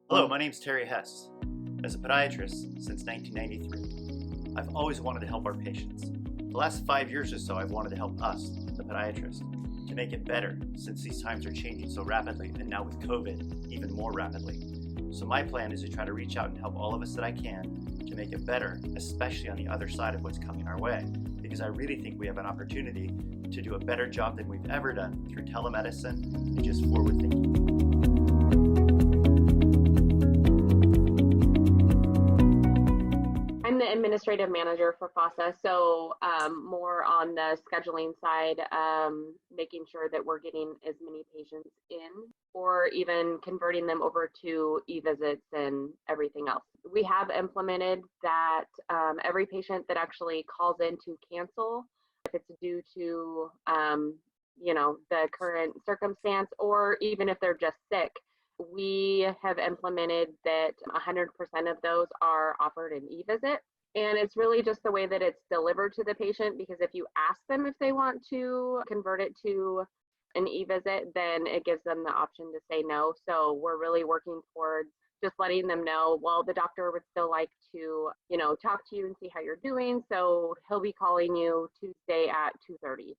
Hello, my name's Terry Hess. As a podiatrist since 1993, I've always wanted to help our patients. The last 5 years or so, I've wanted to help us, the podiatrists, to make it better since these times are changing so rapidly, and now with COVID, even more rapidly. So my plan is to try to reach out and help all of us that I can to make it better, especially on the other side of what's coming our way, because I really think we have an opportunity to do a better job than we've ever done through telemedicine and just forward thinking. I'm the administrative manager for FASA, so more on the scheduling side, making sure that we're getting as many patients in or even converting them over to e-visits and everything else. We have implemented that every patient that actually calls in to cancel, if it's due to the current circumstance, or even if they're just sick, we have implemented that 100% of those are offered an e-visit. And it's really just the way that it's delivered to the patient, because if you ask them if they want to convert it to an e-visit, then it gives them the option to say no. So we're really working towards just letting them know, well, the doctor would still like to, talk to you and see how you're doing. So he'll be calling you Tuesday at 2:30.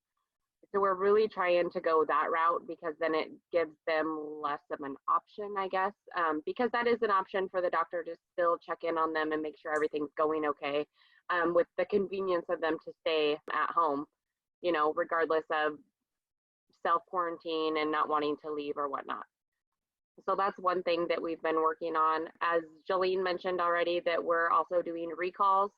So we're really trying to go that route, because then it gives them less of an option, I guess, because that is an option for the doctor to still check in on them and make sure everything's going okay, with the convenience of them to stay at home, regardless of self-quarantine and not wanting to leave or whatnot. So that's one thing that we've been working on. As Jolene mentioned already, that we're also doing recalls.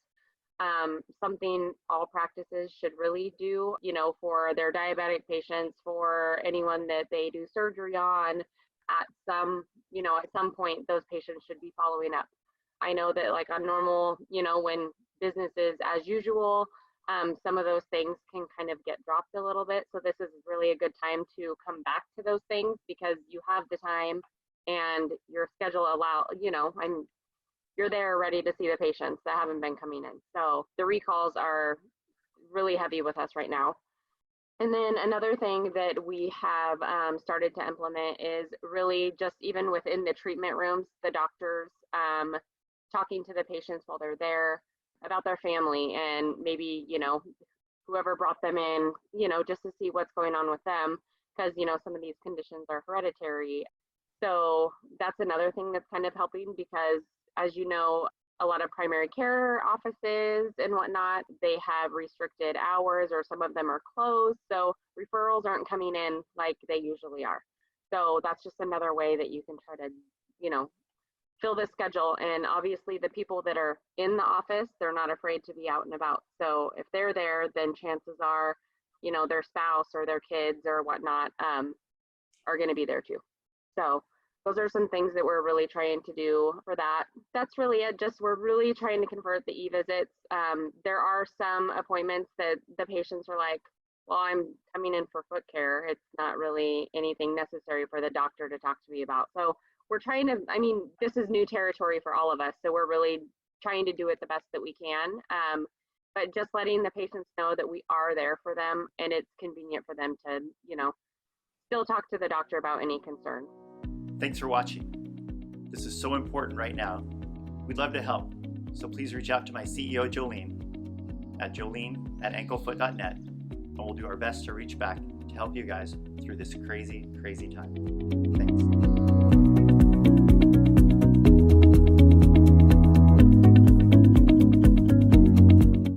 Something all practices should really do, for their diabetic patients, for anyone that they do surgery on, at some point, those patients should be following up. I know that like on normal, when business is as usual, some of those things can kind of get dropped a little bit. So this is really a good time to come back to those things, because you have the time and your schedule you're there ready to see the patients that haven't been coming in. So the recalls are really heavy with us right now. And then another thing that we have started to implement is really just even within the treatment rooms, the doctors talking to the patients while they're there about their family, and maybe, whoever brought them in, just to see what's going on with them, because, some of these conditions are hereditary. So that's another thing that's kind of helping, because as you know, a lot of primary care offices and whatnot, they have restricted hours, or some of them are closed. So referrals aren't coming in like they usually are. So that's just another way that you can try to, fill the schedule. And obviously the people that are in the office, they're not afraid to be out and about. So if they're there, then chances are, their spouse or their kids or whatnot are going to be there too. So those are some things that we're really trying to do for that. That's really it. Just we're really trying to convert the e-visits. There are some appointments that the patients are like, well, I'm coming in for foot care. It's not really anything necessary for the doctor to talk to me about. So we're trying to, this is new territory for all of us. So we're really trying to do it the best that we can. But just letting the patients know that we are there for them, and it's convenient for them to, still talk to the doctor about any concern. Thanks for watching. This is so important right now. We'd love to help, so please reach out to my CEO, Jolene, at jolene@anklefoot.net, and we'll do our best to reach back to help you guys through this crazy, crazy time. Thanks.